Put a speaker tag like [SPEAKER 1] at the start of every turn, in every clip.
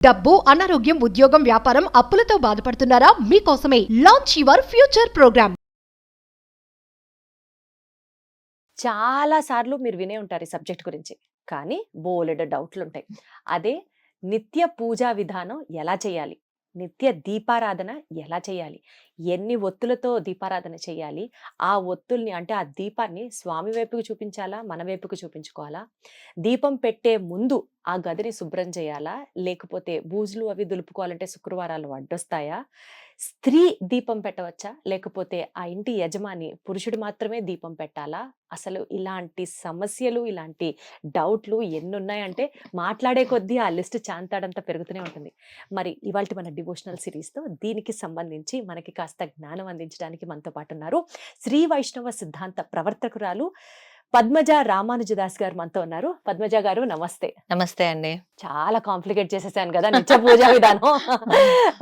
[SPEAKER 1] డబ్బు, అనారోగ్యం, ఉద్యోగం, వ్యాపారం, అప్పులతో బాధపడుతున్నారా? మీకోసమే లాంచ్ యువర్ ఫ్యూచర్ ప్రోగ్రామ్.
[SPEAKER 2] చాలా సార్లు మీరు వినే ఉంటారు ఈ సబ్జెక్ట్ గురించి. కానీ బోలెడు డౌట్లుంటాయి. అదే నిత్య పూజా విధానం ఎలా చేయాలి? నిత్య దీపారాధన ఎలా చేయాలి? ఎన్ని ఒత్తులతో దీపారాధన చేయాలి? ఆ ఒత్తుల్ని అంటే ఆ దీపాన్ని స్వామి వైపుకు చూపించాలా? మన వైపుకు చూపించుకోవాలా? దీపం పెట్టే ముందు ఆ గదిని శుభ్రం చేయాలా? లేకపోతే బూజులు అవి దులుపుకోవాలంటే శుక్రవారాలు అడ్డొస్తాయా? స్త్రీ దీపం పెట్టవచ్చా? లేకపోతే ఆ ఇంటి యజమాని పురుషుడు మాత్రమే దీపం పెట్టాలా? అసలు ఇలాంటి సమస్యలు, ఇలాంటి డౌట్లు ఎన్నున్నాయంటే మాట్లాడే కొద్దీ ఆ లిస్ట్ చాంతాడంతా పెరుగుతూనే ఉంటుంది. మరి ఇవాల్టి మన డివోషనల్ సిరీస్‌తో దీనికి సంబంధించి మనకి కాస్త జ్ఞానం అందించడానికి మనతో పాటు ఉన్నారు. శ్రీ వైష్ణవ సిద్ధాంత ప్రవర్తకురాలు పద్మజ రామానుజదాస్ గారు మనతో ఉన్నారు. పద్మజ గారు నమస్తే.
[SPEAKER 3] నమస్తే అండి.
[SPEAKER 2] చాలా కాంప్లికేట్ చేసేసాను కదా నిత్య పూజా విధానం.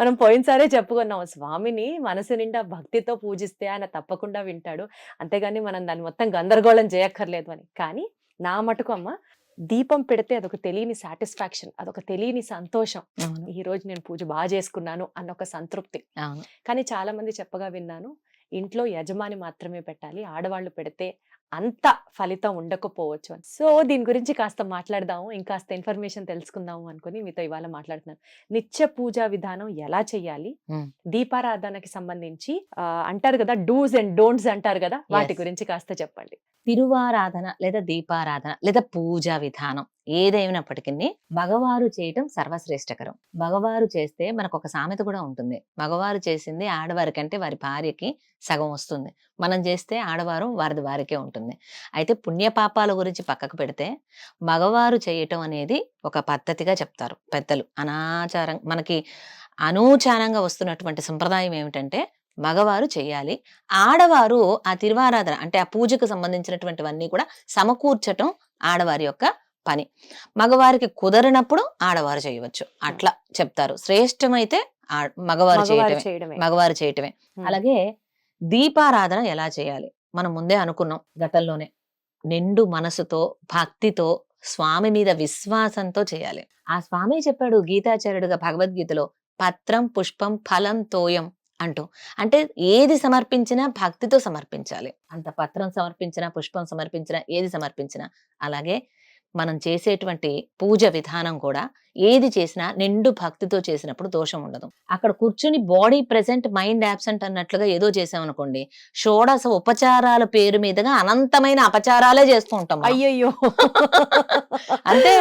[SPEAKER 2] మనం పోయినసారే చెప్పుకున్నాం, స్వామిని మనసు నిండా భక్తితో పూజిస్తే ఆయన తప్పకుండా వింటాడు, అంతేగాని మనం దాన్ని మొత్తం గందరగోళం చేయక్కర్లేదు అని. కానీ నా మటుకు అమ్మ, దీపం పెడితే అదొక తెలియని సాటిస్ఫాక్షన్, అదొక తెలియని సంతోషం. ఈ రోజు నేను పూజ బాగా చేసుకున్నాను అన్న ఒక సంతృప్తి. కానీ చాలా మంది చెప్పగా విన్నాను, ఇంట్లో యజమాని మాత్రమే పెట్టాలి, ఆడవాళ్ళు పెడితే అంత ఫలితం ఉండకపోవచ్చు అని. సో దీని గురించి కాస్త మాట్లాడదాము, ఇంకాస్త ఇన్ఫర్మేషన్ తెలుసుకుందాము అనుకుని మీతో ఇవాళ మాట్లాడుతున్నాను. నిత్య పూజా విధానం ఎలా చెయ్యాలి, దీపారాధనకి సంబంధించి అంటారు కదా డూస్ అండ్ డోంట్స్ అంటారు కదా, వాటి గురించి కాస్త చెప్పండి.
[SPEAKER 3] తిరువారాధన లేదా దీపారాధన లేదా పూజా విధానం ఏదైనప్పటికీ మగవారు చేయటం సర్వశ్రేష్టకరం. మగవారు చేస్తే మనకు ఒక సామెత కూడా ఉంటుంది, మగవారు చేసింది ఆడవారి కంటే వారి భార్యకి సగం వస్తుంది, మనం చేస్తే ఆడవారు వారిది వారికే ఉంటుంది. అయితే పుణ్యపాపాల గురించి పక్కకు పెడితే మగవారు చేయటం అనేది ఒక పద్ధతిగా చెప్తారు పెద్దలు. అనాచారం మనకి అనూచారంగా వస్తున్నటువంటి సంప్రదాయం ఏమిటంటే మగవారు చెయ్యాలి, ఆడవారు ఆ తిరువారాధన అంటే ఆ పూజకు సంబంధించినటువంటివన్నీ కూడా సమకూర్చటం ఆడవారి యొక్క పని. మగవారికి కుదరనప్పుడు ఆడవారు చేయవచ్చు, అట్లా చెప్తారు. శ్రేష్టమైతే మగవారు చేయటమే. అలాగే దీపారాధన ఎలా చేయాలి మనం ముందే అనుకున్నాం గతంలోనే. నిండు మనసుతో భక్తితో స్వామి మీద విశ్వాసంతో చేయాలి. ఆ స్వామి చెప్పాడు గీతాచార్యుడుగా భగవద్గీతలో, పత్రం పుష్పం ఫలం తోయం అంటూ. అంటే ఏది సమర్పించినా భక్తితో సమర్పించాలి. అంత పత్రం సమర్పించినా, పుష్పం సమర్పించినా, ఏది సమర్పించినా. అలాగే మనం చేసేటువంటి పూజ విధానం కూడా ఏది చేసినా నిండు భక్తితో చేసినప్పుడు దోషం ఉండదు. అక్కడ కూర్చుని బాడీ ప్రెసెంట్ మైండ్ యాబ్సెంట్ అన్నట్లుగా ఏదో చేసామనుకోండి, షోడశ ఉపచారాల పేరు మీదుగా అనంతమైన అపచారాలే చేస్తూ ఉంటాం.
[SPEAKER 2] అయ్యయ్యో.
[SPEAKER 3] అంటే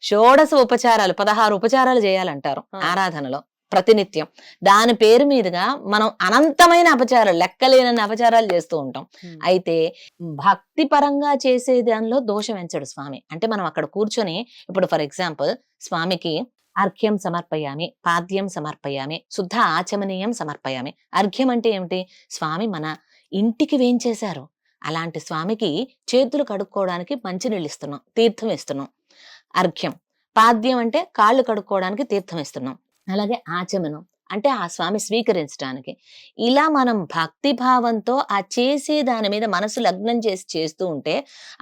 [SPEAKER 3] షోడశ ఉపచారాలు 16 ఉపచారాలు చేయాలంటారు ఆరాధనలో ప్రతినిత్యం. దాని పేరు మీదుగా మనం అనంతమైన అపచారాలు, లెక్కలేనన్ని అపచారాలు చేస్తూ ఉంటాం. అయితే భక్తి పరంగా చేసే దానిలో దోషం ఎంచడు స్వామి. అంటే మనం అక్కడ కూర్చొని ఇప్పుడు ఫర్ ఎగ్జాంపుల్ స్వామికి అర్ఘ్యం సమర్పయామి, పాద్యం సమర్పయామి, శుద్ధ ఆచమనీయం సమర్పయామి. అర్ఘ్యం అంటే ఏమిటి? స్వామి మన ఇంటికి వేంచేశారు, అలాంటి స్వామికి చేతులు కడుక్కోవడానికి మంచినీళ్ళు ఇస్తున్నాం, తీర్థం ఇస్తున్నాం, అర్ఘ్యం. పాద్యం అంటే కాళ్ళు కడుక్కోవడానికి తీర్థం ఇస్తున్నాం. అలాగే ఆచమనం అంటే ఆ స్వామి స్వీకరించడానికి. ఇలా మనం భక్తి భావంతో ఆ చేసే దాని మీద మనసు లగ్నం చేసి చేస్తూ ఉంటే,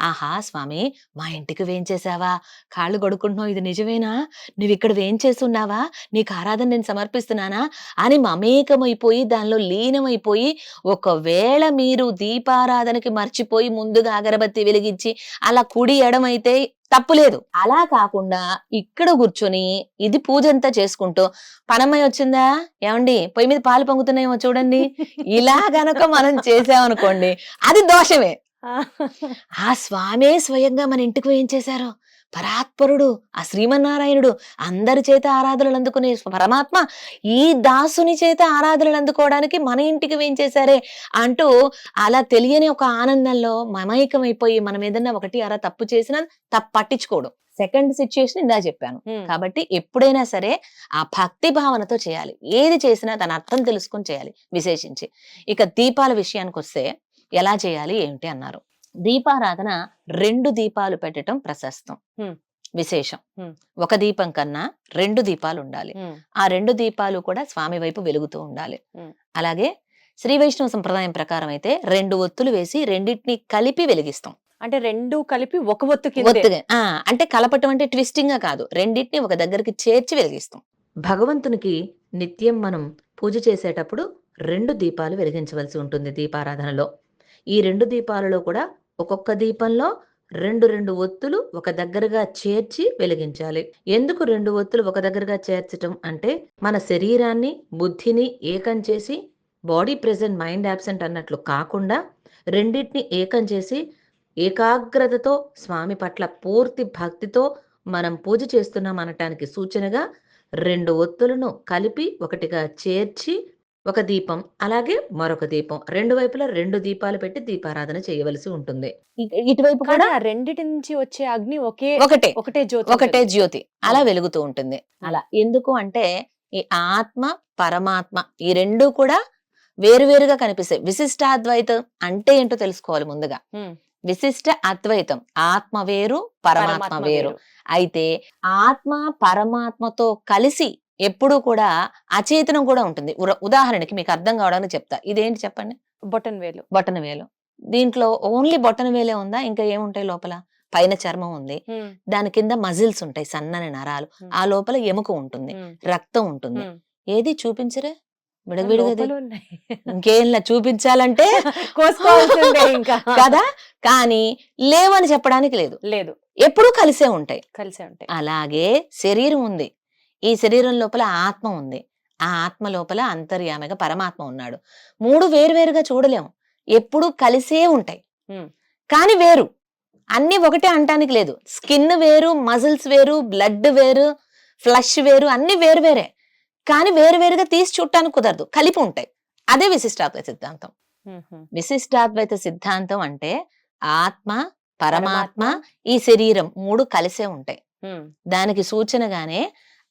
[SPEAKER 3] ఆహా స్వామి మా ఇంటికి వేంచేసావా, కాళ్ళు కడుక్కుంటున్నావు, ఇది నిజమేనా, నువ్వు ఇక్కడ వేంచేస్తున్నావా, నీకు ఆరాధన నేను సమర్పిస్తున్నానా అని మమేకమైపోయి దానిలో లీనమైపోయి, ఒకవేళ మీరు దీపారాధనకి మర్చిపోయి ముందుగా అగరబత్తి వెలిగించి అలా కుడి ఎడమైతే తప్పులేదు. అలా కాకుండా ఇక్కడ కూర్చొని ఇది పూజ అంతా చేసుకుంటూ, పనమ్మాయి వచ్చిందా, ఏమండి పొయ్యి మీద పాలు పొంగుతున్నాయేమో చూడండి, ఇలా గనక మనం చేసామనుకోండి అది దోషమే. ఆ స్వామే స్వయంగా మన ఇంటికి ఏం చేశారో, పరాత్పరుడు ఆ శ్రీమన్నారాయణుడు అందరి చేత ఆరాధనలు అందుకునే పరమాత్మ ఈ దాసుని చేత ఆరాధనలు అందుకోవడానికి మన ఇంటికి వేంచేశారే అంటూ అలా తెలియని ఒక ఆనందంలో మమైకమైపోయి మనం ఏదన్నా ఒకటి అలా తప్పు చేసినా పట్టించుకోవడం. సెకండ్ సిచ్యుయేషన్ ఇందా చెప్పాను. కాబట్టి ఎప్పుడైనా సరే ఆ భక్తి భావనతో చేయాలి, ఏది చేసినా దాని అర్థం తెలుసుకొని చేయాలి విశేషించి. ఇక దీపాల విషయానికి వస్తే ఎలా చేయాలి ఏమిటి అన్నారు. దీపారాధన 2 దీపాలు పెట్టడం ప్రశస్తం, విశేషం. ఒక దీపం కన్నా 2 దీపాలు ఉండాలి. ఆ 2 దీపాలు కూడా స్వామి వైపు వెలుగుతూ ఉండాలి. అలాగే శ్రీ వైష్ణవ సంప్రదాయం ప్రకారం అయితే 2 ఒత్తులు వేసి రెండింటిని కలిపి వెలిగిస్తాం.
[SPEAKER 2] అంటే 2 కలిపి ఒక ఒత్తుకి
[SPEAKER 3] అంటే కలపటం అంటే ట్విస్టింగ్ గా కాదు, రెండింటిని ఒక దగ్గరికి చేర్చి వెలిగిస్తాం. భగవంతునికి నిత్యం మనం పూజ చేసేటప్పుడు 2 దీపాలు వెలిగించవలసి ఉంటుంది దీపారాధనలో. ఈ 2 దీపాలలో కూడా ఒక్కొక్క దీపంలో 2 ఒత్తులు ఒక దగ్గరగా చేర్చి వెలిగించాలి. ఎందుకు 2 ఒత్తులు ఒక దగ్గరగా చేర్చటం అంటే, మన శరీరాన్ని, బుద్ధిని ఏకం చేసి బాడీ ప్రెజెంట్ మైండ్ యాబ్సెంట్ అన్నట్లు కాకుండా రెండిటిని ఏకం చేసి ఏకాగ్రతతో స్వామి పట్ల పూర్తి భక్తితో మనం పూజ చేస్తున్నాం అనటానికి సూచనగా 2 ఒత్తులను కలిపి ఒకటిగా చేర్చి ఒక దీపం, అలాగే మరొక దీపం, 2 వైపులా 2 దీపాలు పెట్టి దీపారాధన చేయవలసి ఉంటుంది. ఇటువైపు
[SPEAKER 2] కానీ
[SPEAKER 3] కూడా
[SPEAKER 2] ఆ రెండిటి నుంచి వచ్చే అగ్ని
[SPEAKER 3] ఒకటే
[SPEAKER 2] ఒకటే జ్యోతి
[SPEAKER 3] ఒకటే
[SPEAKER 2] ఉంటుంది.
[SPEAKER 3] జ్యోతి అలా వెలుగుతూ ఉంటుంది. అలా ఎందుకు అంటే, ఈ ఆత్మ పరమాత్మ ఈ 2 కూడా వేరువేరుగా కనిపిస్తాయి. విశిష్టాద్వైతం అంటే ఏంటో తెలుసుకోవాలి ముందుగా.
[SPEAKER 2] ఉమ్,
[SPEAKER 3] విశిష్ట అద్వైతం, ఆత్మ వేరు పరమాత్మ
[SPEAKER 2] పరమాత్మ
[SPEAKER 3] వేరు.
[SPEAKER 2] వేరు.
[SPEAKER 3] అయితే ఆత్మ పరమాత్మతో కలిసి ఎప్పుడూ కూడా అచేతనం కూడా ఉంటుంది. ఉదాహరణకి మీకు అర్థం కావడానికి చెప్తా. ఇదేంటి చెప్పండి?
[SPEAKER 2] బొటన్ వేలు.
[SPEAKER 3] బొటన వేలు. దీంట్లో ఓన్లీ బొటన వేలే ఉందా? ఇంకా ఏముంటాయి లోపల? పైన చర్మం ఉంది,
[SPEAKER 2] ఉమ్,
[SPEAKER 3] దాని కింద మజిల్స్ ఉంటాయి, సన్నని నరాలు, ఆ లోపల ఎముక ఉంటుంది,
[SPEAKER 2] ఉమ్,
[SPEAKER 3] రక్తం ఉంటుంది.
[SPEAKER 2] ఉమ్.
[SPEAKER 3] ఏది చూపించరే విడవిడిగది.
[SPEAKER 2] లోపల ఉన్నాయి.
[SPEAKER 3] ఇంకేంలా చూపించాలంటే
[SPEAKER 2] కోసుకోవాల్సిందే ఇంకా.
[SPEAKER 3] కదా, కానీ లేవని చెప్పడానికి లేదు,
[SPEAKER 2] లేదు,
[SPEAKER 3] ఎప్పుడూ కలిసే ఉంటాయి.
[SPEAKER 2] కలిసే ఉంటాయి.
[SPEAKER 3] అలాగే శరీరం ఉంది, ఈ శరీరం లోపల ఆత్మ ఉంది, ఆ ఆత్మ లోపల అంతర్యామిగా పరమాత్మ ఉన్నాడు. 3 వేరువేరుగా చూడలేము, ఎప్పుడూ కలిసే ఉంటాయి.
[SPEAKER 2] ఉమ్,
[SPEAKER 3] కానీ వేరు, అన్ని ఒకటే అంటానికి లేదు. స్కిన్ వేరు, మజిల్స్ వేరు, బ్లడ్ వేరు, ఫ్లష్ వేరు, అన్ని వేరు వేరే. కానీ వేరువేరుగా తీసి చూడటానికి కుదరదు, కలిపి ఉంటాయి. అదే విశిష్టాద్వైత సిద్ధాంతం.
[SPEAKER 2] ఉమ్, ఉమ్.
[SPEAKER 3] విశిష్టాద్వైత సిద్ధాంతం అంటే ఆత్మ పరమాత్మ ఈ శరీరం 3 కలిసే ఉంటాయి.
[SPEAKER 2] ఉమ్,
[SPEAKER 3] దానికి సూచనగానే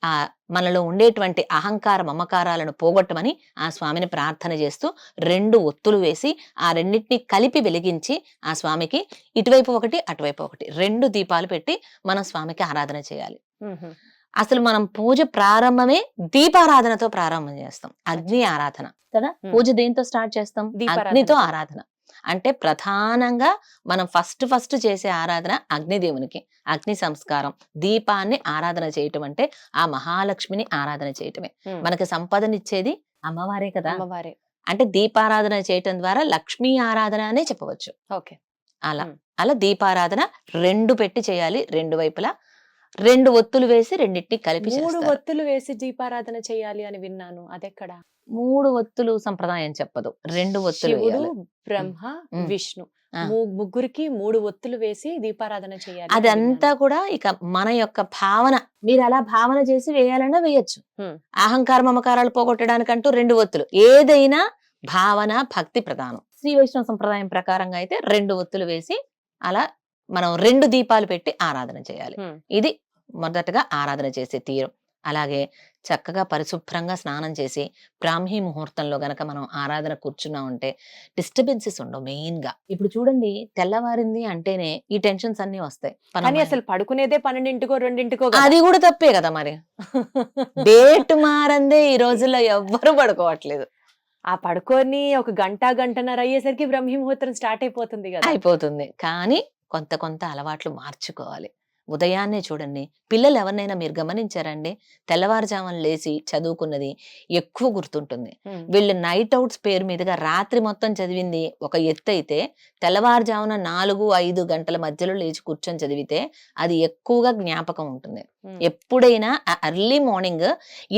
[SPEAKER 3] ఆ మనలో ఉండేటువంటి అహంకార మమకారాలను పోగొట్టమని ఆ స్వామిని ప్రార్థన చేస్తూ 2 ఒత్తులు వేసి ఆ రెండింటిని కలిపి వెలిగించి ఆ స్వామికి ఇటువైపు ఒకటి అటువైపు ఒకటి 2 దీపాలు పెట్టి మనం స్వామికి ఆరాధన చేయాలి.
[SPEAKER 2] ఉమ్, ఉమ్.
[SPEAKER 3] అసలు మనం పూజ ప్రారంభమే దీపారాధనతో ప్రారంభం చేస్తాం. అగ్ని ఆరాధన కదా. పూజ దేంతో స్టార్ట్ చేస్తాం?
[SPEAKER 2] దీపారాధన.
[SPEAKER 3] అగ్నితో ఆరాధన. అంటే ప్రధానంగా మనం ఫస్ట్ చేసే ఆరాధన అగ్నిదేవునికి, అగ్ని సంస్కారం, దీపాన్ని ఆరాధన చేయటం అంటే ఆ మహాలక్ష్మిని ఆరాధన చేయటమే.
[SPEAKER 2] ఉమ్.
[SPEAKER 3] మనకి సంపదనిచ్చేది అమ్మవారే కదా.
[SPEAKER 2] అమ్మవారే.
[SPEAKER 3] అంటే దీపారాధన చేయటం ద్వారా లక్ష్మీ ఆరాధన అనే చెప్పవచ్చు.
[SPEAKER 2] ఓకే.
[SPEAKER 3] అలా
[SPEAKER 2] ఉమ్.
[SPEAKER 3] అలా దీపారాధన 2 పెట్టి చేయాలి. 2 వైపులా 2 ఒత్తులు వేసి రెండింటిని కలిపి
[SPEAKER 2] 3
[SPEAKER 3] చేస్తారు.
[SPEAKER 2] ఒత్తులు వేసి దీపారాధన చేయాలి అని విన్నాను, అదెక్కడ?
[SPEAKER 3] 3 ఒత్తులు సంప్రదాయం చెప్పదు, 2 ఒత్తులు
[SPEAKER 2] శివుడు,
[SPEAKER 3] వేయాలి.
[SPEAKER 2] బ్రహ్మ,
[SPEAKER 3] ఉమ్.
[SPEAKER 2] విష్ణు
[SPEAKER 3] ఆ.
[SPEAKER 2] ముగ్గురికి 3 ఒత్తులు వేసి దీపారాధన చేయాలి అని
[SPEAKER 3] అదంతా
[SPEAKER 2] విన్నాను.
[SPEAKER 3] కూడా ఇక మన యొక్క భావన. మీరు అలా భావన చేసి వేయాలన్నా వేయచ్చు.
[SPEAKER 2] ఉమ్.
[SPEAKER 3] అహంకార మమకారాలు పోగొట్టడానికంటూ 2 ఒత్తులు. ఏదైనా భావన భక్తి ప్రధానం. శ్రీ వైష్ణవ సంప్రదాయం ప్రకారంగా అయితే 2 ఒత్తులు వేసి అలా మనం 2 దీపాలు పెట్టి ఆరాధన చేయాలి.
[SPEAKER 2] ఉమ్.
[SPEAKER 3] ఇది మొదటగా ఆరాధన చేసే తీరు. అలాగే చక్కగా పరిశుభ్రంగా స్నానం చేసి బ్రాహ్మీ ముహూర్తంలో గనక మనం ఆరాధన కూర్చున్నామంటే డిస్టర్బెన్సెస్ ఉండవు. మెయిన్ గా ఇప్పుడు చూడండి, తెల్లవారింది అంటేనే ఈ టెన్షన్స్ అన్ని వస్తాయి.
[SPEAKER 2] కానీ అసలు పడుకునేదే 12కో 2కో కదా.
[SPEAKER 3] అది కూడా తప్పే కదా మరి. డేట్ మారందే ఈ రోజుల్లో ఎవ్వరు పడుకోవట్లేదు.
[SPEAKER 2] ఆ పడుకొని ఒక గంటన్నర అయ్యేసరికి బ్రహ్మీ ముహూర్తం స్టార్ట్ అయిపోతుంది కదా.
[SPEAKER 3] అయిపోతుంది. కానీ కొంత అలవాట్లు మార్చుకోవాలి. ఉదయాన్నే చూడండి, పిల్లలు ఎవరినైనా మీరు గమనించారండి, తెల్లవారుజామున లేచి చదువుకున్నది ఎక్కువ గుర్తుంటుంది.
[SPEAKER 2] ఉమ్.
[SPEAKER 3] వీళ్ళు నైట్ అవుట్స్ పేరు మీదుగా రాత్రి మొత్తం చదివింది ఒక ఎత్తు అయితే, తెల్లవారుజామున 4-5 గంటల మధ్యలో లేచి కూర్చొని చదివితే అది ఎక్కువగా జ్ఞాపకం ఉంటుంది.
[SPEAKER 2] ఉమ్.
[SPEAKER 3] ఎప్పుడైనా ఎర్లీ మార్నింగ్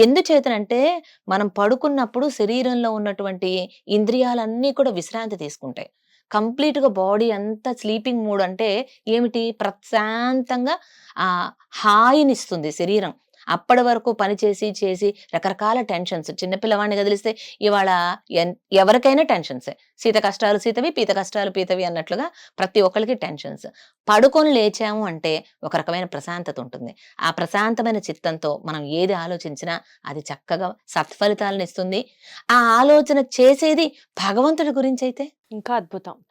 [SPEAKER 3] ఎందుచేతనంటే మనం పడుకున్నప్పుడు శరీరంలో ఉన్నటువంటి ఇంద్రియాలన్నీ కూడా విశ్రాంతి తీసుకుంటాయి. కంప్లీట్ గా బాడీ అంతా స్లీపింగ్ మూడ్. అంటే ఏమిటి? ప్రశాంతంగా ఆ హాయినిస్తుంది శరీరం. అప్పటి వరకు పని చేసి రకరకాల టెన్షన్స్. చిన్నపిల్లవాడిని కదిలిస్తే ఇవాళ ఎవరికైనా టెన్షన్సే. సీత కష్టాలు సీతవి, పీత కష్టాలు పీతవి అన్నట్లుగా ప్రతి ఒక్కరికి టెన్షన్స్. పడుకొని లేచాము అంటే ఒక రకమైన ప్రశాంతత ఉంటుంది. ఆ ప్రశాంతమైన చిత్తంతో మనం ఏది ఆలోచించినా అది చక్కగా సత్ఫలితాలను ఇస్తుంది. ఆ ఆలోచన చేసేది భగవంతుడి గురించి అయితే
[SPEAKER 2] ఇంకా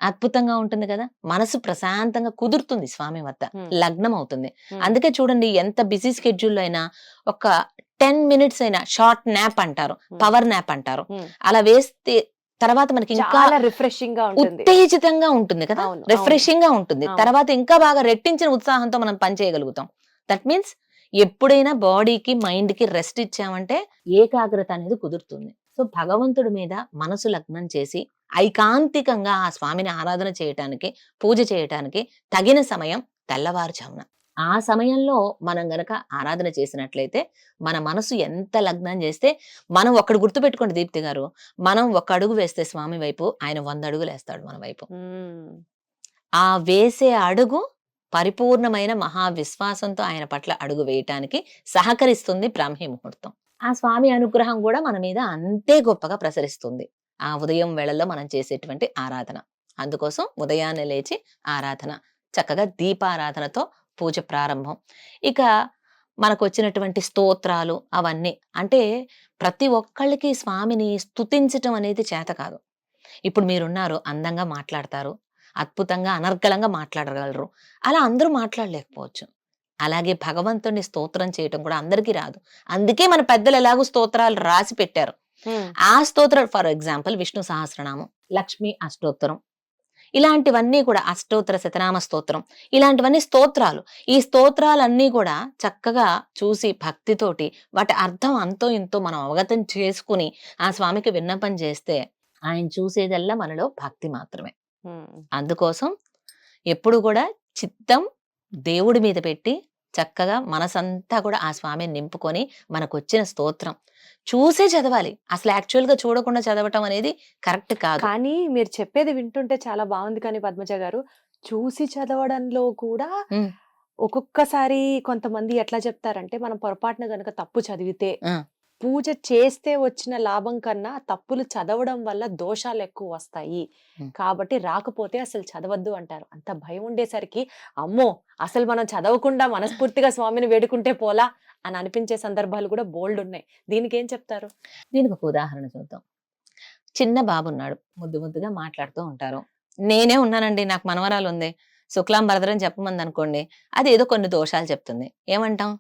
[SPEAKER 3] అద్భుతంగా ఉంటుంది కదా. మనసు ప్రశాంతంగా కుదురుతుంది స్వామి వద్ద, లగ్నం అవుతుంది.
[SPEAKER 2] ఉమ్.
[SPEAKER 3] అందుకే చూడండి, ఎంత బిజీ స్కెడ్యూల్ అయినా ఒక 10 minutes అయినా షార్ట్ నాప్ అంటారు, పవర్ నాప్ అంటారు,
[SPEAKER 2] ఉమ్.
[SPEAKER 3] అలా వేస్తే తర్వాత మనకి ఇంకా
[SPEAKER 2] చాలా రిఫ్రెషింగ్ గా ఉంటుంది.
[SPEAKER 3] ఉత్తేజితంగా ఉంటుంది కదా,
[SPEAKER 2] అవును,
[SPEAKER 3] రిఫ్రెషింగ్ గా ఉంటుంది.
[SPEAKER 2] అవును.
[SPEAKER 3] తర్వాత ఇంకా బాగా రెట్టించిన ఉత్సాహంతో మనం పని చేయగలుగుతాం. దట్ మీన్స్ ఎప్పుడైనా బాడీకి మైండ్కి రెస్ట్ ఇచ్చామంటే ఏకాగ్రత అనేది కుదురుతుంది. సో భగవంతుడి మీద మనసు లగ్నం చేసి ఐకాంతికంగా ఆ స్వామిని ఆరాధన చేయటానికి, పూజ చేయటానికి తగిన సమయం తెల్లవారుజామున. ఆ సమయంలో మనం గనక ఆరాధన చేసినట్లయితే మన మనసు ఎంత లగ్నం చేస్తే, మనం ఒక్కడు గుర్తుపెట్టుకోండి దీప్తి గారు, మనం ఒక అడుగు వేస్తే స్వామి వైపు, ఆయన 100 అడుగులు వేస్తాడు మన వైపు. ఆ వేసే అడుగు పరిపూర్ణమైన మహావిశ్వాసంతో ఆయన పట్ల అడుగు వేయటానికి సహకరిస్తుంది బ్రాహ్మీ ముహూర్తం. ఆ స్వామి అనుగ్రహం కూడా మన మీద అంతే గొప్పగా ప్రసరిస్తుంది ఆ ఉదయం వేళల్లో మనం చేసేటువంటి ఆరాధన. అందుకోసం ఉదయాన్నే లేచి ఆరాధన, చక్కగా దీపారాధనతో పూజ ప్రారంభం. ఇక మనకు వచ్చినటువంటి స్తోత్రాలు అవన్నీ, అంటే ప్రతి ఒక్కళ్ళకి స్వామిని స్తుతించటం అనేది చేత కాదు. ఇప్పుడు మీరున్నారు, అందంగా మాట్లాడతారు, అద్భుతంగా అనర్గళంగా మాట్లాడగలరు, అలా అందరూ మాట్లాడలేకపోవచ్చు. అలాగే భగవంతుడిని స్తోత్రం చేయటం కూడా అందరికీ రాదు. అందుకే మన పెద్దలు ఎలాగో స్తోత్రాలు రాసి పెట్టారు. ఆ స్తోత్రాలు ఫర్ ఎగ్జాంపుల్ విష్ణు సహస్రనామం, లక్ష్మీ అష్టోత్తరం, ఇలాంటివన్నీ కూడా అష్టోత్తర శతనామ స్తోత్రం, ఇలాంటివన్నీ స్తోత్రాలు. ఈ స్తోత్రాలన్నీ కూడా చక్కగా చూసి భక్తితోటి వాటి అర్థం అంతో ఇంతో మనం అవగతం చేసుకుని ఆ స్వామికి విన్నపం చేస్తే ఆయన చూసేదల్లా మనలో భక్తి మాత్రమే. అందుకోసం ఎప్పుడు కూడా చిత్తం దేవుడి మీద పెట్టి చక్కగా మనసంతా కూడా ఆ స్వామిని నింపుకొని మనకు వచ్చిన స్తోత్రం చూసే చదవాలి. అసలు యాక్చువల్ గా చూడకుండా చదవటం అనేది కరెక్ట్ కాదు.
[SPEAKER 2] కానీ మీరు చెప్పేది వింటుంటే చాలా బాగుంది. కానీ పద్మజ గారు, చూసి చదవడంలో కూడా ఒక్కొక్కసారి కొంతమంది ఎట్లా చెప్తారంటే, మనం పొరపాటున గనక తప్పు చదివితే పూజ చేస్తే వచ్చిన లాభం కన్నా తప్పులు చదవడం వల్ల దోషాలు ఎక్కువ వస్తాయి, కాబట్టి రాకపోతే అసలు చదవద్దు అంటారు. అంత భయం ఉండేసరికి అమ్మో అసలు మనం చదవకుండా మనస్ఫూర్తిగా స్వామిని వేడుకుంటే పోలా అని అనిపించే సందర్భాలు కూడా బోల్డ్ ఉన్నాయి. దీనికి ఏం చెప్తారు?
[SPEAKER 3] దీనికి ఒక ఉదాహరణ చూద్దాం. చిన్న బాబు ఉన్నాడు, ముద్దు ముద్దుగా మాట్లాడుతూ ఉంటారు. నేనే ఉన్నానండి, నాకు మనవరాలు ఉంది, శుక్లాం భరద్రం చెప్పమంది అనుకోండి, అది ఏదో కొన్ని దోషాలు చెప్తుంది. ఏమంటాం?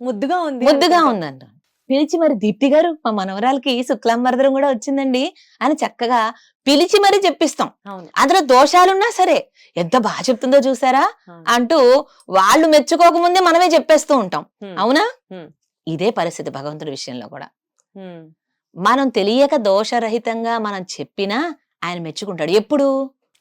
[SPEAKER 2] ముద్దుగా ఉంది
[SPEAKER 3] ఉందంట. పిలిచి మరి దీప్తి గారు మా మనవరాలకి శుక్లాం భరద్రం కూడా వచ్చిందండి అని చక్కగా పిలిచి మరి చెప్పిస్తాం. అందులో దోషాలున్నా సరే ఎంత బాగా చెప్తుందో చూసారా అంటూ వాళ్ళు మెచ్చుకోకముందే మనమే చెప్పేస్తూ ఉంటాం. అవునా? ఇదే పరిస్థితి భగవంతుడి విషయంలో కూడా. మనం తెలియక దోషరహితంగా మనం చెప్పినా ఆయన మెచ్చుకుంటాడు. ఎప్పుడు?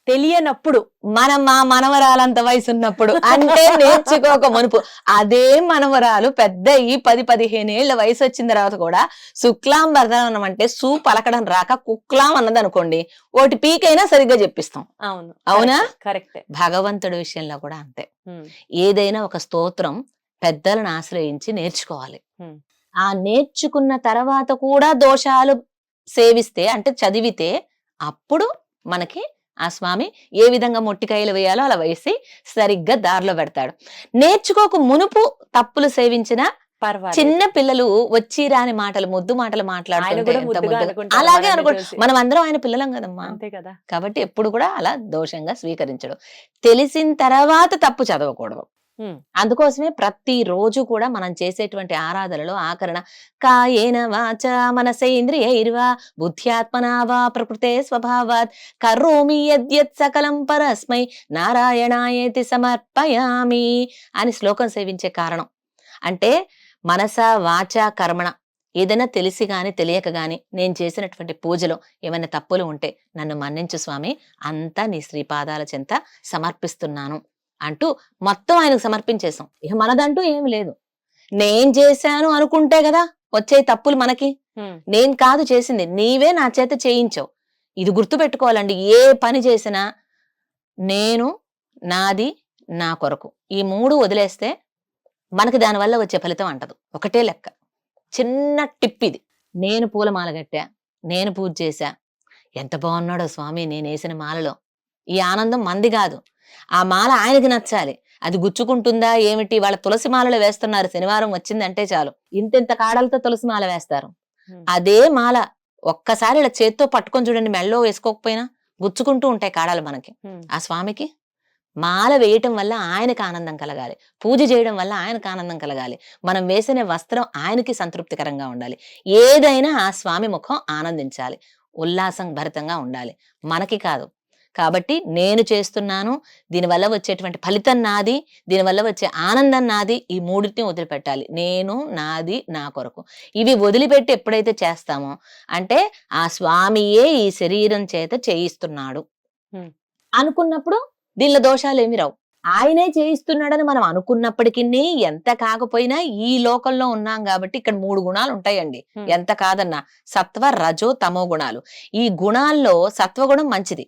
[SPEAKER 2] తెలియనప్పుడు.
[SPEAKER 3] మనం మా మనవరాలంత వయసు ఉన్నప్పుడు, అంటే నేర్చుకోక మునుపు. అదే మనవరాలు పెద్ద ఈ 10-15 ఏళ్ల వయసు వచ్చిన తర్వాత కూడా శుక్లాం భరద్రం అంటే సూ పలకడం రాక కుక్లాం అన్నది అనుకోండి, ఒకటి పీకైనా సరిగ్గా చెప్పిస్తాం. అవునా?
[SPEAKER 2] కరెక్ట్.
[SPEAKER 3] భగవంతుడి విషయంలో కూడా అంతే. ఏదైనా ఒక స్తోత్రం పెద్దలను ఆశ్రయించి నేర్చుకోవాలి. ఆ నేర్చుకున్న తర్వాత కూడా దోషాలు సేవిస్తే, అంటే చదివితే, అప్పుడు మనకి ఆ స్వామి ఏ విధంగా మొట్టికాయలు వేయాలో అలా వేసి సరిగ్గా దారిలో పెడతాడు. నేర్చుకోక మునుపు తప్పులు సేవించిన చిన్న పిల్లలు వచ్చి రాని మాటలు, ముద్దు మాటలు మాట్లాడుతుంటే అలాగే అనుకోండి, మనం అందరం ఆయన పిల్లలం కదమ్మా.
[SPEAKER 2] అంతే కదా.
[SPEAKER 3] కాబట్టి ఎప్పుడు కూడా అలా దోషంగా స్వీకరించడం. తెలిసిన తర్వాత తప్పు చదవకూడదు. అందుకోసమే ప్రతి రోజు కూడా మనం చేసేటువంటి ఆరాధనలో ఆకరణ కాయేన వాచ మనసేంద్రియైర్వా బుద్ధ్యాత్మనా వా ప్రకృతే స్వభావాత్ కరోమి యద్యత్ సకలం పరస్మై నారాయణాయేతి సమర్పయామి అని శ్లోకం సేవించే కారణం. అంటే మనస వాచ కర్మణ, ఏదైనా తెలిసి గాని తెలియక గాని నేను చేసినటువంటి పూజలో ఏమైనా తప్పులు ఉంటే నన్ను మన్నించు స్వామి, అంతా నీ శ్రీపాదాల చెంత సమర్పిస్తున్నాను అంటూ మొత్తం ఆయనకు సమర్పించేసాం. ఇక మనదంటూ ఏమి లేదు. నేను చేశాను అనుకుంటే కదా వచ్చే తప్పులు మనకి. నేను కాదు చేసింది, నీవే నా చేత చేయించావు. ఇది గుర్తు పెట్టుకోవాలండి. ఏ పని చేసినా నేను, నాది, నా కొరకు, ఈ 3 వదిలేస్తే మనకి దానివల్ల వచ్చే ఫలితం అంటదు. ఒకటే లెక్క. చిన్న టిప్ ఇది. నేను పూలమాల కట్టా, నేను పూజ చేశా, ఎంత బాగున్నాడో స్వామి నేను వేసిన మాలలో. ఈ ఆనందం మంది కాదు, ఆ మాల ఆయనకి నచ్చాలి. అది గుచ్చుకుంటుందా ఏమిటి? వాళ్ళ తులసి మాలలు వేస్తున్నారు, శనివారం వచ్చిందంటే చాలు ఇంతెంత కాడలతో తులసి మాల వేస్తారు. అదే మాల ఒక్కసారి ఇలా చేత్తో పట్టుకొని చూడండి, మెళ్ళో వేసుకోకపోయినా గుచ్చుకుంటూ ఉంటాయి కాడాలు మనకి. ఆ స్వామికి మాల వేయటం వల్ల ఆయనకు ఆనందం కలగాలి, పూజ చేయడం వల్ల ఆయనకు ఆనందం కలగాలి, మనం వేసిన వస్త్రం ఆయనకి సంతృప్తికరంగా ఉండాలి. ఏదైనా ఆ స్వామి ముఖం ఆనందించాలి, ఉల్లాసం భరితంగా ఉండాలి, మనకి కాదు. కాబట్టి నేను చేస్తున్నాను, దీనివల్ల వచ్చేటువంటి ఫలితం నాది, దీనివల్ల వచ్చే ఆనందం నాది, ఈ మూడింటిని వదిలిపెట్టాలి. నేను, నాది, నా కొరకు. ఇవి వదిలిపెట్టి ఎప్పుడైతే చేస్తామో అంటే ఆ స్వామియే ఈ శరీరం చేత చేయిస్తున్నాడు అనుకున్నప్పుడు దీనిలో దోషాలు ఏమి రావు. ఆయనే చేయిస్తున్నాడని మనం అనుకున్నప్పటికీ ఎంత కాకపోయినా ఈ లోకంలో ఉన్నాం కాబట్టి ఇక్కడ 3 గుణాలు ఉంటాయండి. ఎంత కాదన్నా సత్వ, రజో, తమో గుణాలు. ఈ గుణాల్లో సత్వగుణం మంచిది,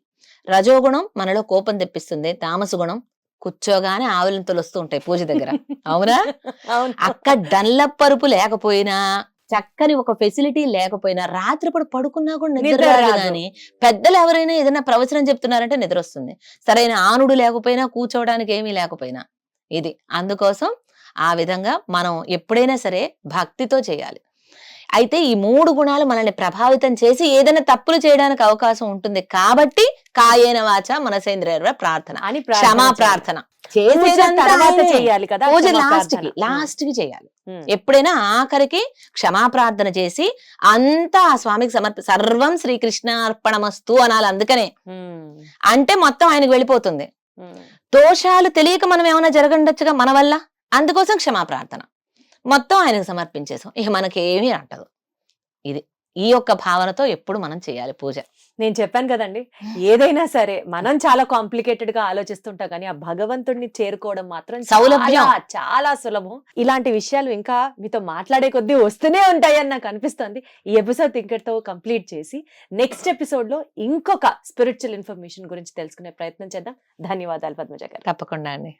[SPEAKER 3] రజోగుణం మనలో కోపం తెప్పిస్తుంది, తామస గుణం కూర్చోగానే ఆవులింతలు వస్తూ ఉంటాయి పూజ దగ్గర. అవునా? అక్కడ డన్లప్పరుపు లేకపోయినా, చక్కని ఒక ఫెసిలిటీ లేకపోయినా, రాత్రిపూట పడుకున్నా కూడా నిద్ర రాదు. కానీ పెద్దలు ఎవరైనా ఏదైనా ప్రవచనం చెప్తున్నారంటే నిద్ర వస్తుంది. సరైన ఆనుడు లేకపోయినా, కూర్చోవడానికి ఏమీ లేకపోయినా. ఇది అందుకోసం ఆ విధంగా మనం ఎప్పుడైనా సరే భక్తితో చేయాలి. అయితే ఈ 3 గుణాలు మనల్ని ప్రభావితం చేసి ఏదైనా తప్పులు చేయడానికి అవకాశం ఉంటుంది కాబట్టి కాయేన వాచ మనసేంద్రియ ప్రార్థన
[SPEAKER 2] అని
[SPEAKER 3] క్షమా ప్రార్థన
[SPEAKER 2] చేయాలి కదా.
[SPEAKER 3] పూజ లాస్ట్ కి చేయాలి. ఎప్పుడైనా ఆఖరికి క్షమా ప్రార్థన చేసి అంతా ఆ స్వామికి సర్వం శ్రీకృష్ణ అర్పణమస్తు అనాలి. అందుకనే అంటే మొత్తం ఆయనకు వెళ్ళిపోతుంది. దోషాలు తెలియక మనం ఏమైనా జరగండొచ్చుగా మన వల్ల, అందుకోసం క్షమా ప్రార్థన మొత్తం ఆయనకు సమర్పించేసాం. ఇక మనకేమీ అంటదు. ఇది ఈ యొక్క భావనతో ఎప్పుడు మనం చేయాలి పూజ.
[SPEAKER 2] నేను చెప్పాను కదండి, ఏదైనా సరే మనం చాలా కాంప్లికేటెడ్ గా ఆలోచిస్తుంటాం కానీ ఆ భగవంతుడిని చేరుకోవడం మాత్రం
[SPEAKER 3] సౌలభ్యం,
[SPEAKER 2] చాలా సులభం. ఇలాంటి విషయాలు ఇంకా మీతో మాట్లాడే కొద్దీ వస్తూనే ఉంటాయని నాకు అనిపిస్తుంది. ఈ ఎపిసోడ్ ఇంకటితో కంప్లీట్ చేసి నెక్స్ట్ ఎపిసోడ్ లో ఇంకొక స్పిరిచువల్ ఇన్ఫర్మేషన్ గురించి తెలుసుకునే ప్రయత్నం చేద్దాం. ధన్యవాదాలు పద్మజ గారు.
[SPEAKER 3] తప్పకుండా అండి.